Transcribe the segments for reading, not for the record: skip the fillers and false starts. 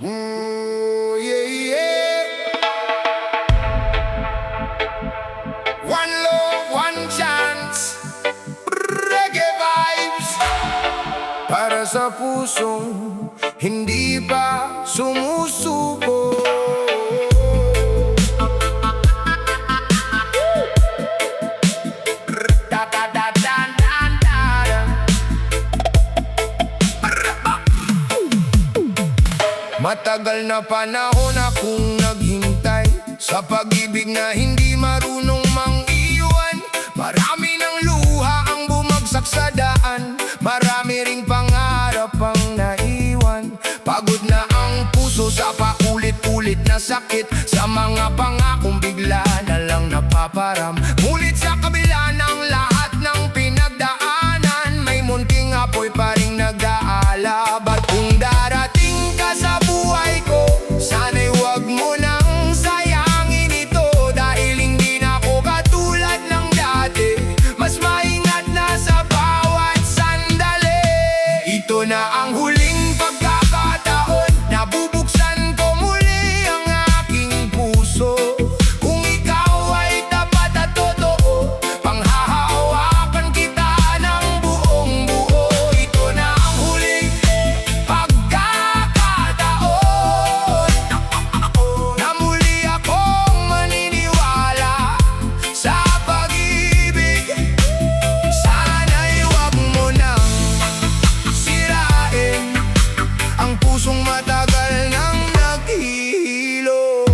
Ooh, yeah, yeah. One love, one chance. Reggae vibes. Para sa pusong hindi pa sumusuko. Matagal na panahon akong naghintay sa pag-ibig na hindi marunong mang-iwan. Marami ng luha ang bumagsak sa daan, marami ring pangarap ang naiwan. Pagod na ang puso sa paulit-ulit na sakit, sa mga pangakong bigla na lang napaparam. Ngunit sa kabila ng lahat ng pinagdaanan, may munting apoy pa ring nag-aalab. At kung darating ka sa buhay ko, sana'y wag mo nang sayangin ito, dahil hindi na ako katulad ng dati. Mas maingat na sa bawat sandali. Ito na ang huling pagkakataon na bubuksan ko muli ang aking puso. Kung ikaw ay tapat at totoo, panghahawakan kita ng buong buo. Ito na ang huling pagkakataon na muli akong maniniwala sa pag-ibig. Sana'y wag mo nang sirain ang pusong matagal nang naghihilom.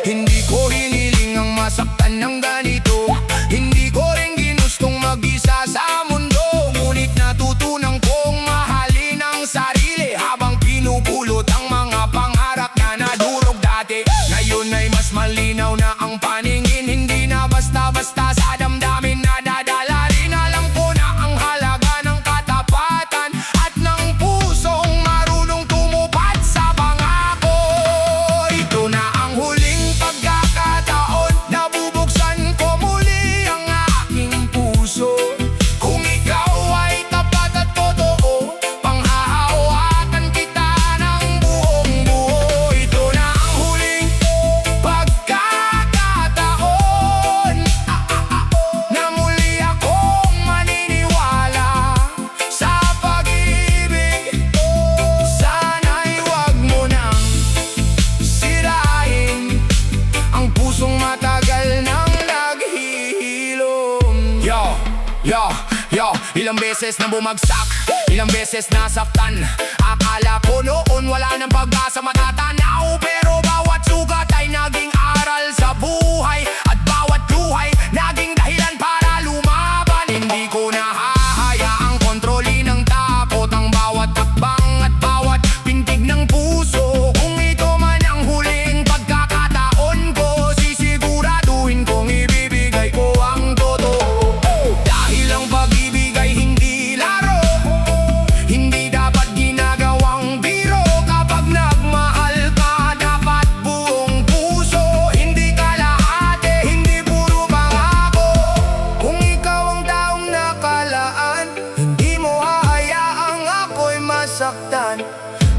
Hindi ko hiniling ang masaktan ng ganito, hindi ko rin ginustong mag-isa sa mundo. Ngunit natutunan kong mahalin ang sarili habang pinupulot ang mga pangarap na nadurog dati. Ngayon ay mas malinaw na ang paningin, hindi na basta-basta sa damdamin na dadala rin. Alam ko na ang halaga ng katapatan at ng pusong marunong tumupad sa pangako. Ito na ang huling pagkakataon na bubuksan ko muli ang aking puso. Kung ikaw ay tapat at totoo, panghahawakan kita ng buong buo. Ito na ang huling pagkakataon na muli akong maniniwala sa pag-ibig. Sana'y wag mo nang sirain ang pusong matagal nang naghihilom. Yo, ilang beses na bumagsak, ilang beses nasaktan. Akala ko noon wala nang pag-asa matatanaw, pero bawat sugat ay naging aral sa buhay, at bawat luhay naging dahilan para lumaban. Hindi ko nahahayaang kontrolin ng takot ang bawat takbang at bawat pintig ng puso. Kung ito man ang huling pagkakataon ko, sisiguraduhin kong ibibigay ko ang totoo. Dahil ang pag-ibig ay hindi laro, hindi dapat ginagawang biro. Kapag nagmahal ka, dapat buong puso, hindi kalahati, hindi puro pangako. Kung ikaw ang taong nakalaan, hindi mo hahayaang ako'y masaktan.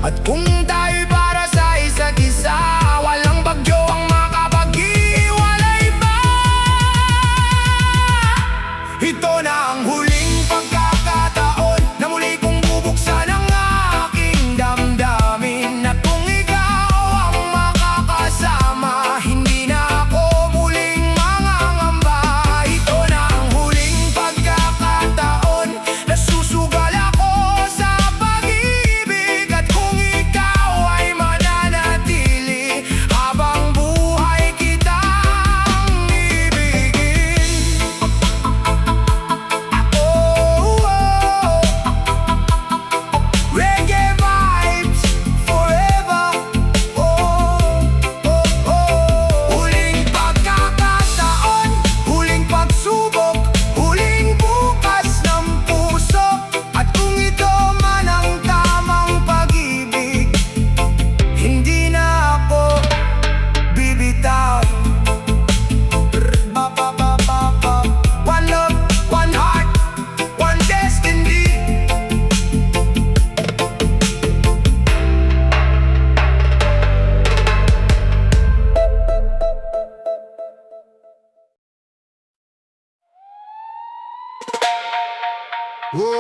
At kung tayo'y para sa isa't isa, walang bagyo ang makapag-iwalay pa. Ito na ang huling pagkakataon na muli kong bubuksan ang aking damdamin. At kung ikaw ang makakasama, hindi na ako muling mangangamba. Ito na ang huling pagkakataon na susugal ako sa pag-ibig. At kung ikaw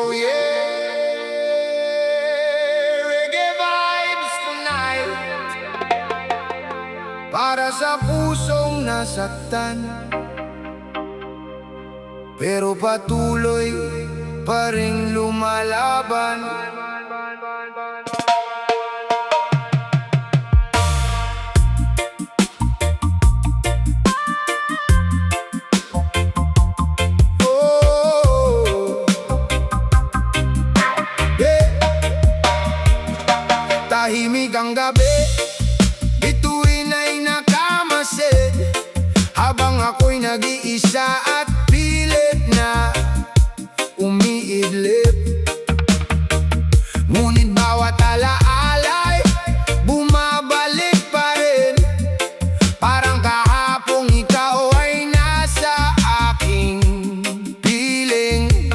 oh yeah, reggae vibes tonight. Para sa pusong nasaktan, pero patuloy pa ring lumalaban. Tahimik ang gabi, bituin ay nakamasid, habang ako'y nag-iisa at pilit na umiidlip. Ngunit bawat alaalay bumabalik pa rin, parang kahapong ikaw ay nasa aking piling.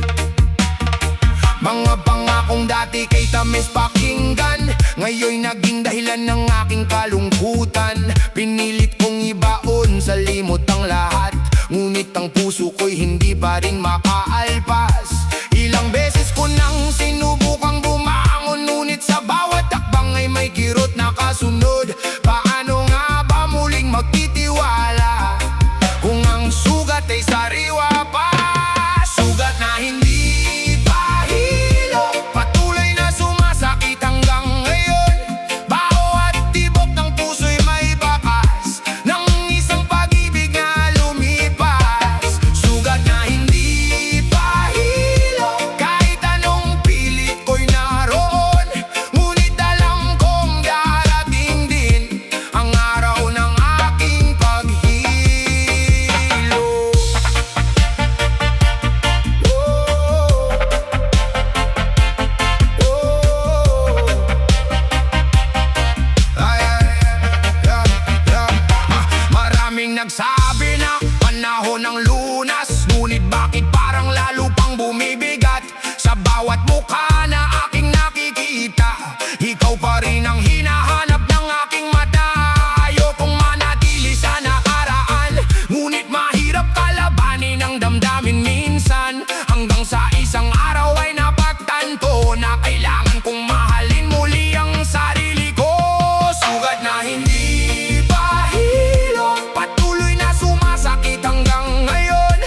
Mga pangakong dati kay tamis pakinggan, ngayon'y naging dahilan ng aking kalungkutan. Pinilit kong ibaon sa limot ang lahat, ngunit ang puso ko'y hindi pa rin makaalpas. Ilang beses ko nang sinubukang bumangon, ngunit sa bawat takbang ay may kirot na kasunod. Paano nga ba muling magtitiwala kung ang sugat ay sariwa pa? Sugat na hindi pa hilo, patuloy na sumasakit hanggang ngayon. Bawat tibok ng puso'y may bakas ng isang pag-ibig na lumipas. Sugat na hindi pa hilo, kahit anong pilit ko'y naroon, ngunit alam kong darating din ang araw ng aking paghilo. Maraming nagsabi na panahon ng lunas, ngunit bakit parang lalo pang bumibigat? Sa bawat mukha na aking nakikita, ikaw pa rin ang hinahanap ng aking mata. Ayokong manatili sa nakaraan, ngunit mahirap kalabanin ang damdamin minsan, hanggang sa isang araw ay napagtanto na kailangan kong mahalin muli ang sarili ko. Sugat na hindi pa hilo, patuloy na sumasakit hanggang ngayon.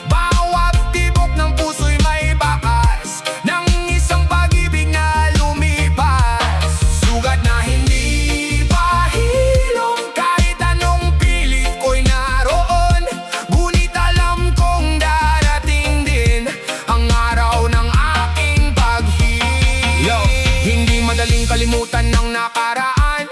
Bawat tibok ng puso'y may bakas ng isang pag-ibig na lumipas. Sugat na hindi pa hilo, kahit anong pilit ko'y naroon, ngunit alam kong darating din ang araw ng aking paghilo. Hindi madaling kalimutan ng nakaraan,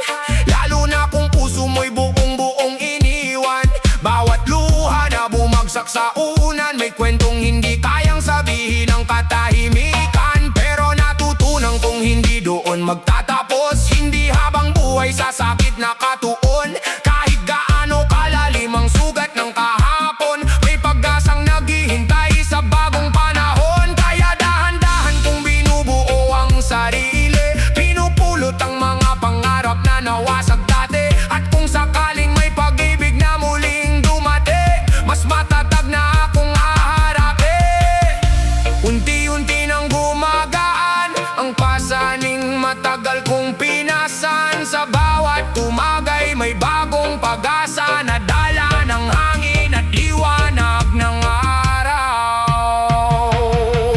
lalo na kung puso mo'y buong-buong iniwan. Bawat luha na bumagsak sa unan, may kwentong hindi kayang sabihin ng katahimikan. Pero natutunan kong hindi doon magtatapos, hindi habang buhay sa sakit na katuon. Kahit gaano kalalim ang sugat ng kahapon, may pag-asang naghihintay sa bagong panahon. Kaya dahan-dahan kong binubuo ang sarili, pinupulot ang mga pangarap na nawasag dati. At kung sakaling may pag-ibig na muling dumati, mas matatag na akong haharapin. Unti-unti nang gumagaan ang pasaning matagal kong pinasan. Sa bawat tumagay may bagong pag-asa na dala ng hangin at liwanag ng araw.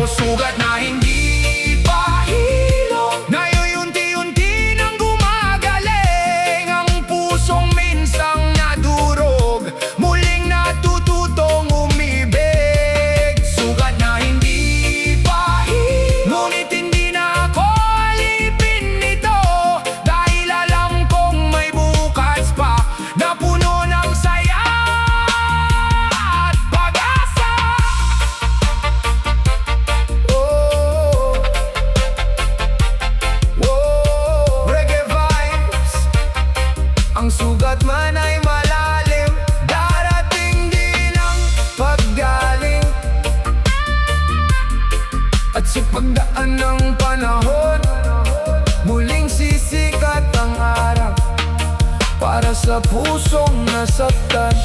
Sugat na hindi pa hilo, ngayon'y unti-unti nang gumagaling ang pusong minsang nadurog, muling natututong umibig. Sugat na hindi pa hilo, ngunit hindi na ako alipin nito, dahil alam kong may bukas pa na puno ng saya at pag-asa. Oh, oh, reggae vibes. Ang sugat man ay malalim, darating din ang paggaling. At sa pagdaan ng panahon, muling sisikat ang araw para sa pusong nasaktan,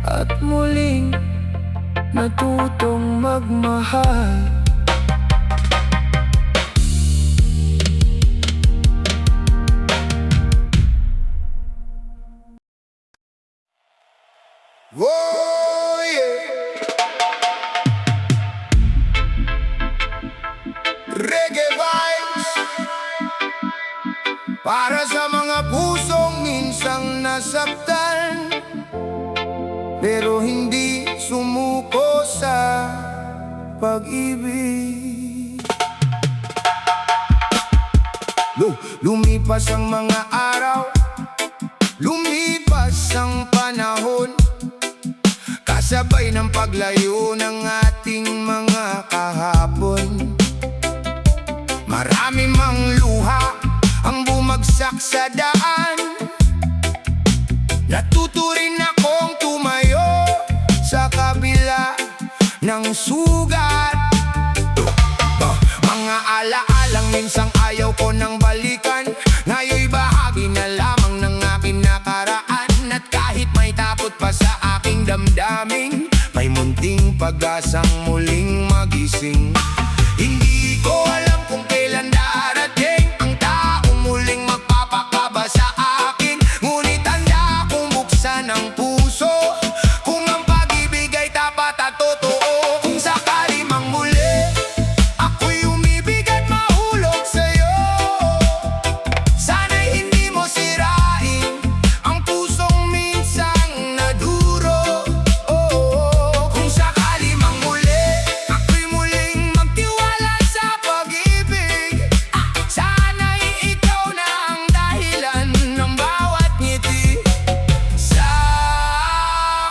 at muling natutong magmahal. Oh, yeah. Reggae vibes para sa mga pusong minsang nasaktan pero hindi sumuko sa pag-ibig. Lumipas ang mga araw, lumipas ang panahon, kasabay ng paglayo ng ating mga kahapon. Marami mang luha ang bumagsak sa daan, natuto rin akong tumayo sa kabila ng sugat. Mga alaalang minsang ayaw ko nang balikan, ngayon'y bahagi na lamang ng aking nakaraan. At kahit may takot pa sa aking damdamin, may munting pag-asang muling magising. Hindi ko alam kung kailan darating ang taong muling magpapakaba sa akin, ngunit handa akong buksan ang puso kung ang pag-ibig ay tapat at totoo. Kung sakali mang muli ako'y umibig at mahulog sa'yo, sana'y hindi mo sirain ang pusong minsang naduro. Kung sakali mang muli ako'y muling magtiwala sa pag-ibig, sana'y ikaw na ang dahilan ng bawat ngiti sa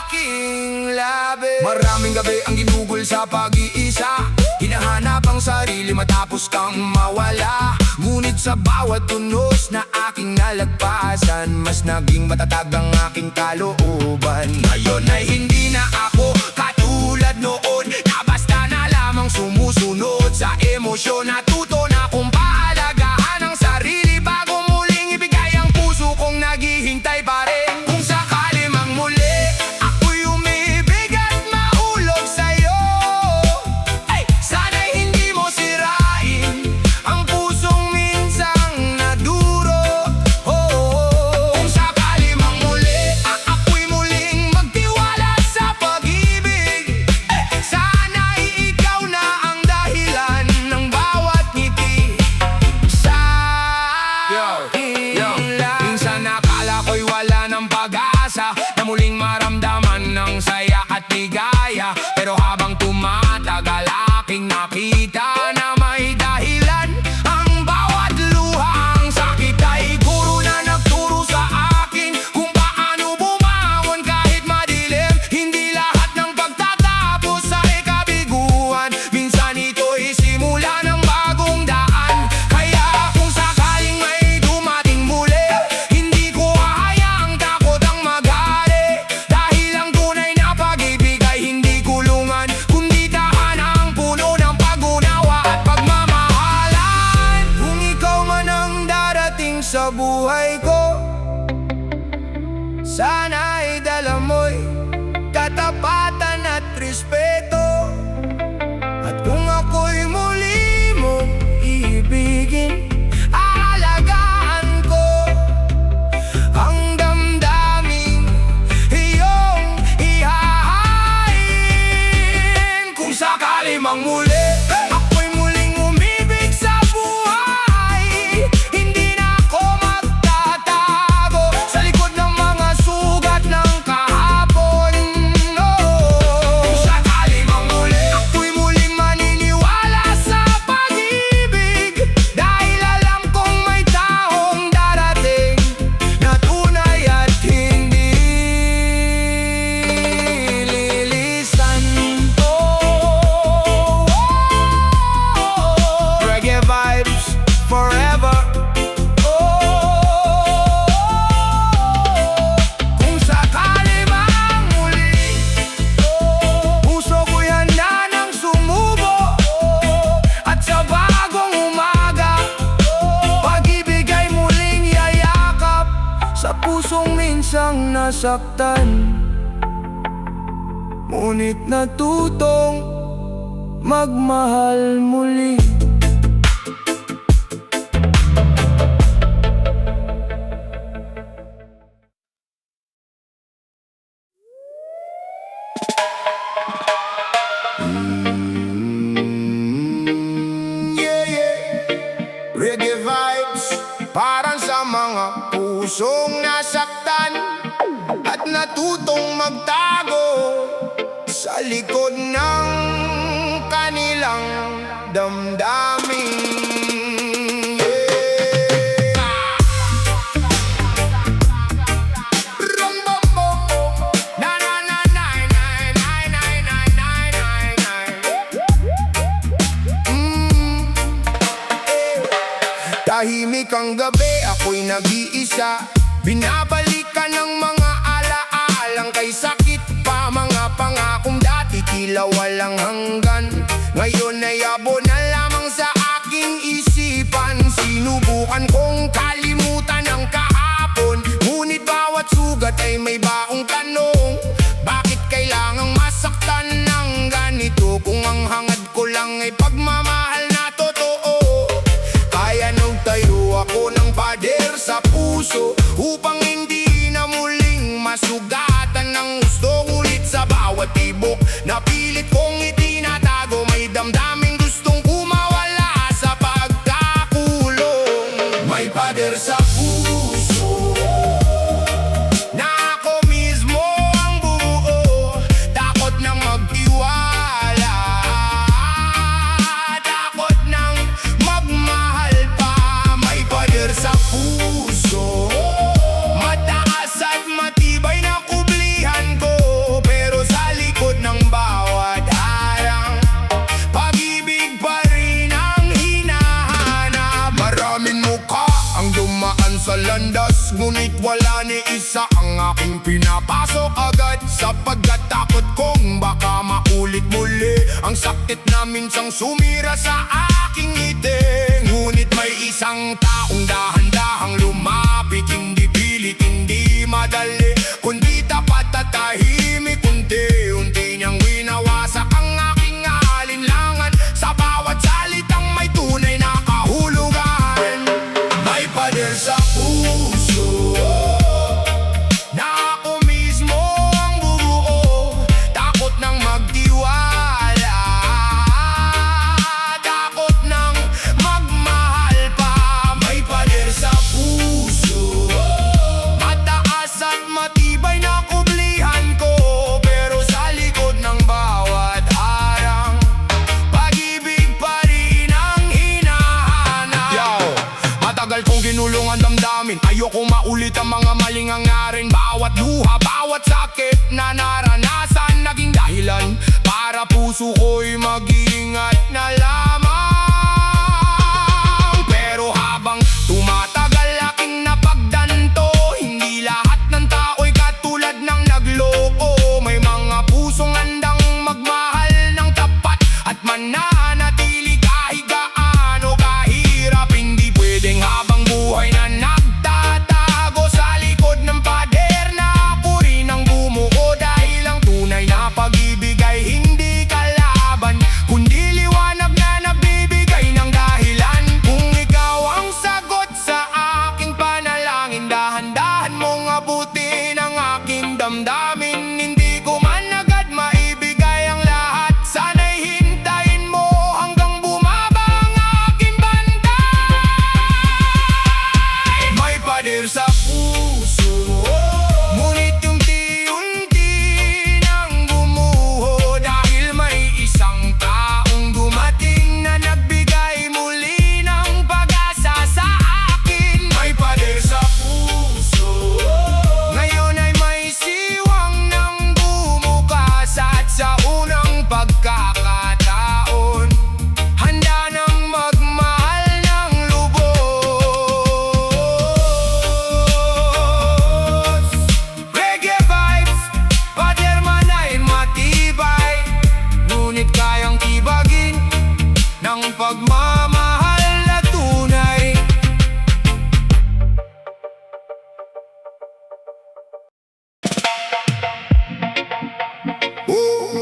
aking labi. Maraming gabi ang ginugol sa pag-iisa, hinahanap ang sarili matapos kang mawala. Ngunit sa bawat tunos na aking nalagpasan, mas naging matatag ang aking kalooban. Ngayon ay hindi na ako katulad noon, na basta na lamang sumusunod sa emosyon. Natuto na kung pahalagahan ang sarili bago muling ibigay ang puso kong naghihintay pa rin. Kung sakali mang muli ako'y umibig at mahulog sa'yo, sana'y hindi mo sirain ang pusong minsang naduro. Kung sakali mang muli ako'y muling magtiwala sa pag-ibig, sana'y ikaw na ang dahilan ng bawat ngiti sa aking labi. Minsan nakala ko'y wala ng pag-asa na muling maramdaman ng saya at ligaya, pero habang tumatagal aking nakita na may dahilan ang bawat luha. Ang sakit ay guro na nagturo sa akin kung paano bumangon kahit madilim. Hindi lahat ng pagtatapos ay kabiguan, minsan ito'y simula ng bagong daan. Kaya kung sakaling may dumating muli, hindi ko hahayaang takot ang maghari, dahil ang tunay na pag-ibig ay hindi kulungan, kundi tahanang puno ng pag-unawa at pagmamahalan. Kung ikaw man ang darating sa buhay ko, sana'y dala mo'y katapatan at respeto. At kung ako'y muli mong iibigin, aalagaan ko ang damdaming iyong ihahain. Kung sakali mang muli ako'y muling umibig sa buhay, hindi na ako magtatago sa likod ng mga sugat ng kahapon. Kung sakali mang muli ako'y muling maniniwala sa pag-ibig, dahil alam kong may taong darating na tunay at hindi lilisan. Reggae vibes forever. Kung sakali mang muli puso ko'y handa nang sumubo, at sa bagong umaga pag-ibig ay muling yayakap sa pusong minsang nasaktan. ngunit natutong magmahal muli. Yeah, yeah. Reggae vibes, parang sa mga pusong nasaktan at natutong magtago sa likod ng kanilang damdamin. Tahimik ang gabi, ako'y nag-iisa. Binabalikan ng mga alaalang kay sakit pa. Mga pangakong dati tila walang hanggan, ngayon ay abo na lamang sa aking isipan. Sinubukan kong kalimutan ang kahapon, ngunit bawat sugat ay may baong tanong. Bakit kailangang masaktan ng ganito, kung ang hangad ko lang ay pagmamahal na totoo? Kaya nung tayo ako ng pader sa puso, upang hindi na muling masugatan ng gusto. Ngunit sa bawat tibok, napilit kong itinatago, may damdaming gustong kumawala sa pagkakulong. May pader sa puso na ako mismo ang bumuo, takot na magtiwala, takot nang magmahal pa. May pader sa puso, mataas at matibay na kublihan ko, pero sa likod ng bawat harang, pag-ibig pa rin ang hinahanap. Maraming mukha ang dumaan sa landas, ngunit wala ni isa ang aking pinapasok agad, sapagkat takot kong baka maulit muli ang sakit na minsang sumira sa aking ngiti. Ngunit may isang taong dahan-dahang lumapit, hindi pilit, hindi madali, kundi tapat at tahimik. Unti-unti niyang winawasak ang aking alinlangan, sa bawat salitang may tunay na kahulugan. May pader sa puso na ako mismo ang bubuo, takot nang magtiwala, takot nang magmahal pa. May pader sa puso, mataas at matibay na kublihan ko, pero sa likod ng bawat harang, pag-ibig pa rin ang hinahanap. Yo, matagal kong ginulong ang damdamin, ayoko maulit ang mga maling hangarin. Bawat luha, bawat sakit na naranasan, naging dahilan para puso ko'y mag-iingat na lamang. Pero habang tumatagal aking napagdanto, hindi lahat ng tao'y katulad ng nagloko. May mga pusong handang magmahal ng tapat at mananatili kahit gaano kahirap. Hindi pwedeng habang buhay na nagtatago sa likod ng pader na ako rin ang bumuo, dahil ang tunay na pag-ibig ay hindi kalaban, kundi liwanag na nabibigay ng dahilan. Kung ikaw ang sagot sa aking panalangin, dahan-dahan mong abutin ang aking damdamin. Hindi ko man agad maibigay ang lahat, sana'y hintayin mo hanggang bumaba ang aking bantay. May pader sa puso, ngunit unti-unti nang bumuho, dahil may isang taong dumating na nagbigay muli ng pag-asa sa akin. May pader sa puso, ngayon ay may siwang ng bumukas, at sa unang pagkakataon, handa nang magmahal ng lubos. Reggae vibes, pader man ay matibay, ngunit kayang tibagin ng pagmamahal na tunay. Oh,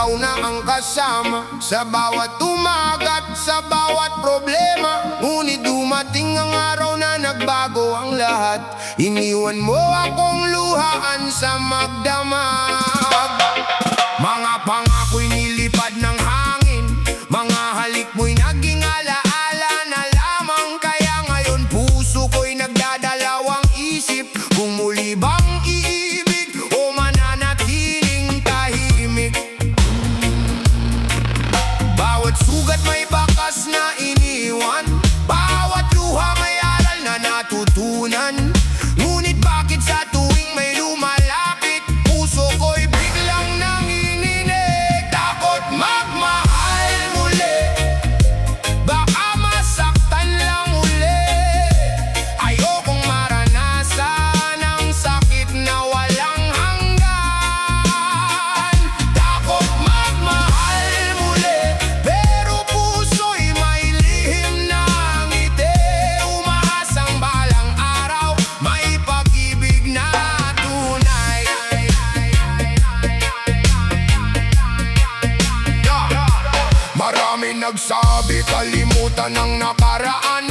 ikaw na ang kasama sa bawat umagat, sa bawat problema. Ngunit dumating ang araw na nagbago ang lahat. Iniwan mo akong luhaan sa magdamag. Mga pangako'y nilipad ng hangin, mga halik mo'y naging alaala na lamang. Kaya ngayon puso ko'y nagdadalawang isip, kung muli bang iibig o mananatiling tahimik. Bawat sugat may bakas na iniwan, bawat luha may aral na natutunan. Ngunit bakit sa tuwing may lumalapit, puso ko'y biglang nanginginig? Takot magmahal muli, baka masaktan lang uli. Ayokong maranasan ang sakit na walang hanggan. Takot magmahal muli, pero puso'y may lihim na ngiti. Umaasang balang araw may pag-ibig na tunay. Marami nagsabi kalimutan ang nakaraan,